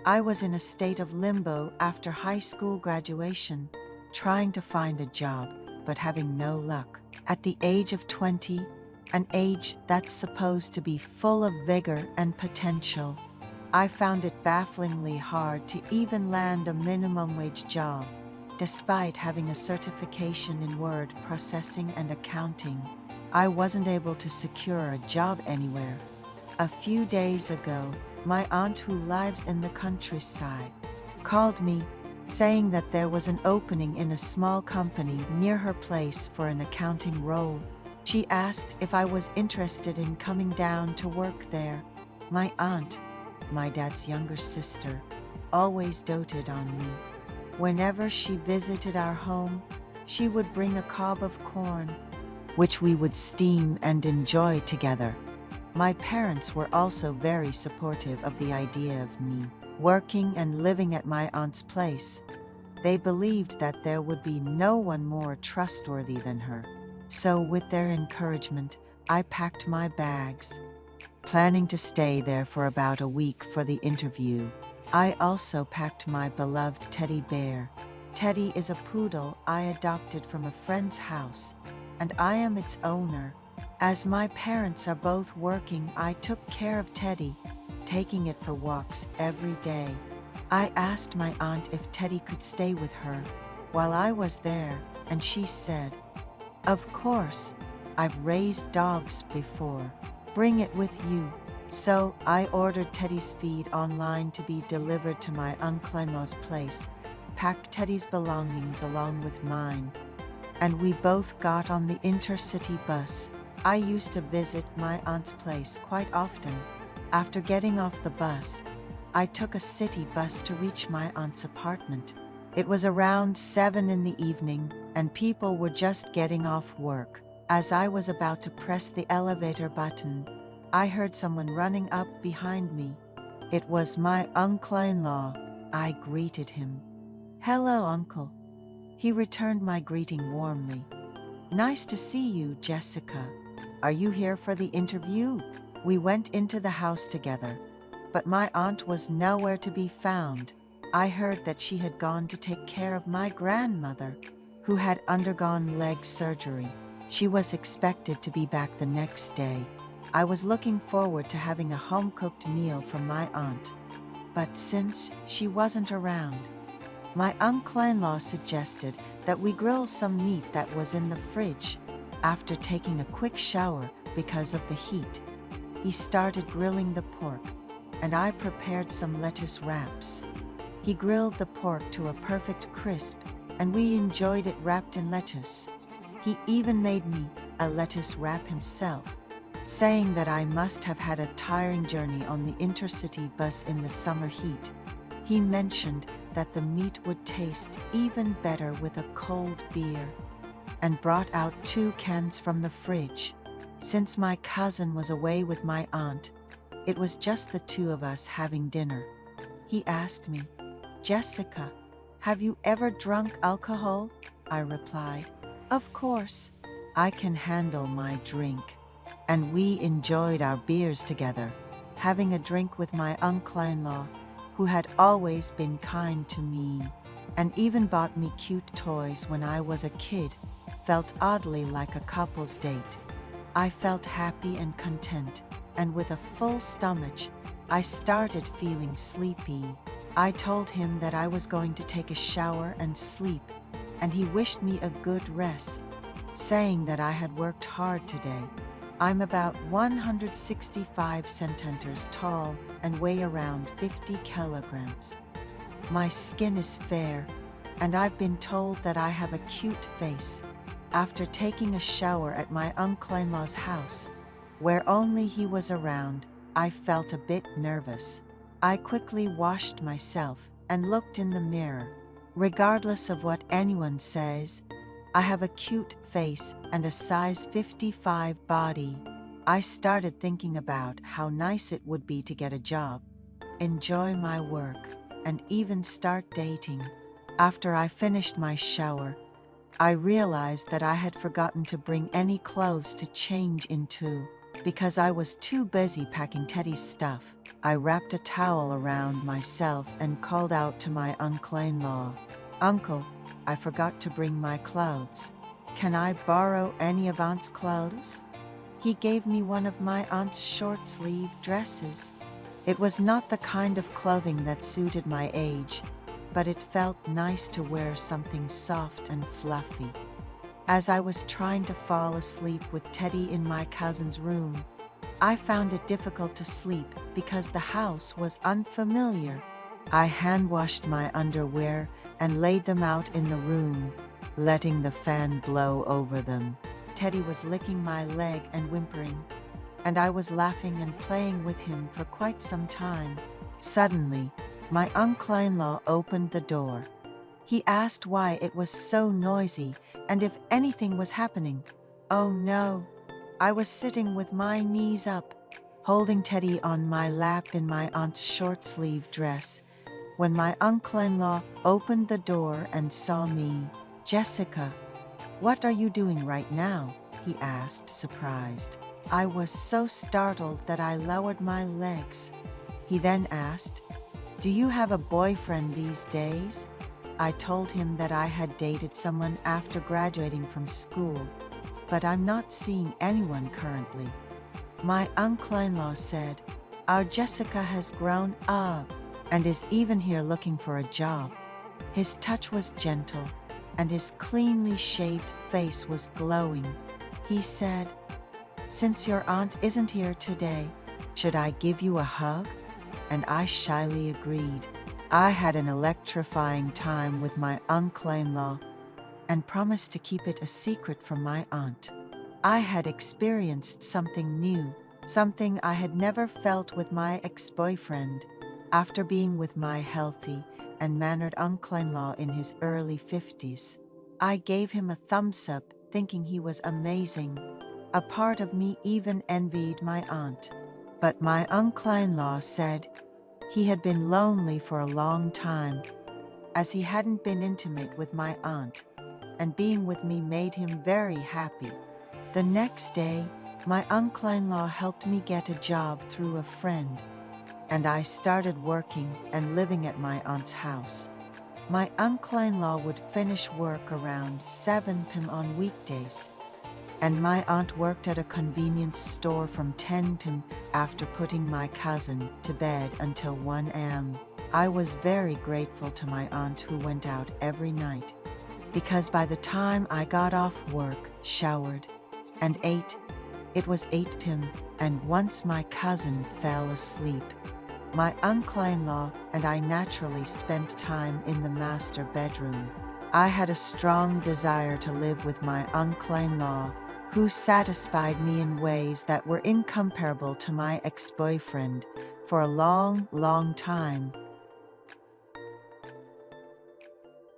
I was in a state of limbo after high school graduation, trying to find a job, but having no luck. At the age of 20, an age that's supposed to be full of vigor and potential, I found it bafflingly hard to even land a minimum wage job. Despite having a certification in word processing and accounting, I wasn't able to secure a job anywhere. A few days ago, my aunt, who lives in the countryside, called me, saying that there was an opening in a small company near her place for an accounting role. She asked if I was interested in coming down to work there. My aunt, my dad's younger sister, always doted on me. Whenever she visited our home, she would bring a cob of corn, which we would steam and enjoy together. My parents were also very supportive of the idea of me working and living at my aunt's place. They believed that there would be no one more trustworthy than her. So with their encouragement, I packed my bags, planning to stay there for about a week for the interview. I also packed my beloved teddy bear. Teddy is a poodle I adopted from a friend's house, and I am its owner. As my parents are both working, I took care of Teddy, taking it for walks every day. I asked my aunt if Teddy could stay with her while I was there, and she said, "Of course, I've raised dogs before. Bring it with you." So I ordered Teddy's feed online to be delivered to my uncle-in-law's place, packed Teddy's belongings along with mine, and we both got on the intercity bus. I used to visit my aunt's place quite often. After getting off the bus, I took a city bus to reach my aunt's apartment. It was around 7 in the evening, and people were just getting off work. As I was about to press the elevator button, I heard someone running up behind me. It was my uncle-in-law. I greeted him. "Hello, uncle." He returned my greeting warmly. "Nice to see you, Jessica. Are you here for the interview?" We went into the house together, but my aunt was nowhere to be found. I heard that she had gone to take care of my grandmother, who had undergone leg surgery. She was expected to be back the next day. I was looking forward to having a home-cooked meal from my aunt, but since she wasn't around, my uncle-in-law suggested that we grill some meat that was in the fridge. After taking a quick shower because of the heat, he started grilling the pork, and I prepared some lettuce wraps. He grilled the pork to a perfect crisp, and we enjoyed it wrapped in lettuce. He even made me a lettuce wrap himself, saying that I must have had a tiring journey on the intercity bus in the summer heat. He mentioned that the meat would taste even better with a cold beer, and brought out 2 cans from the fridge. Since my cousin was away with my aunt, it was just the 2 of us having dinner. He asked me, "Jessica, have you ever drunk alcohol?" I replied, "Of course, I can handle my drink." And we enjoyed our beers together, having a drink with my uncle-in-law, who had always been kind to me, and even bought me cute toys when I was a kid. Felt oddly like a couple's date. I felt happy and content, and with a full stomach, I started feeling sleepy. I told him that I was going to take a shower and sleep, and he wished me a good rest, saying that I had worked hard today. I'm about 165 centimeters tall and weigh around 50 kilograms. My skin is fair, and I've been told that I have a cute face. After taking a shower at my uncle-in-law's house, where only he was around, I felt a bit nervous. I quickly washed myself and looked in the mirror. Regardless of what anyone says, I have a cute face and a size 55 body. I started thinking about how nice it would be to get a job, enjoy my work, and even start dating. After I finished my shower, I realized that I had forgotten to bring any clothes to change into. Because I was too busy packing Teddy's stuff, I wrapped a towel around myself and called out to my uncle-in-law, "Uncle, I forgot to bring my clothes. Can I borrow any of Aunt's clothes?" He gave me one of my aunt's short-sleeve dresses. It was not the kind of clothing that suited my age, but it felt nice to wear something soft and fluffy. As I was trying to fall asleep with Teddy in my cousin's room, I found it difficult to sleep because the house was unfamiliar. I hand-washed my underwear and laid them out in the room, letting the fan blow over them. Teddy was licking my leg and whimpering, and I was laughing and playing with him for quite some time. Suddenly, my uncle-in-law opened the door. He asked why it was so noisy and if anything was happening. Oh no! I was sitting with my knees up, holding Teddy on my lap in my aunt's short-sleeve dress, when my uncle-in-law opened the door and saw me. "Jessica, what are you doing right now?" he asked, surprised. I was so startled that I lowered my legs. He then asked, "Do you have a boyfriend these days?" I told him that I had dated someone after graduating from school, but I'm not seeing anyone currently. My uncle-in-law said, "Our Jessica has grown up and is even here looking for a job." His touch was gentle, and his cleanly shaved face was glowing. He said, "Since your aunt isn't here today, should I give you a hug?" And I shyly agreed. I had an electrifying time with my uncle-in-law and promised to keep it a secret from my aunt. I had experienced something new, something I had never felt with my ex-boyfriend. After being with my healthy and mannered uncle-in-law in his early 50s, I gave him a thumbs up, thinking he was amazing. A part of me even envied my aunt. But my uncle-in-law said he had been lonely for a long time, as he hadn't been intimate with my aunt, and being with me made him very happy. The next day, my uncle-in-law helped me get a job through a friend, and I started working and living at my aunt's house. My uncle-in-law would finish work around 7 p.m. on weekdays, and my aunt worked at a convenience store from 10 p.m. after putting my cousin to bed until 1 a.m. I was very grateful to my aunt, who went out every night, because by the time I got off work, showered, and ate, it was 8 p.m., and once my cousin fell asleep, my uncle-in-law and I naturally spent time in the master bedroom. I had a strong desire to live with my uncle-in-law, who satisfied me in ways that were incomparable to my ex-boyfriend. For a long, long time,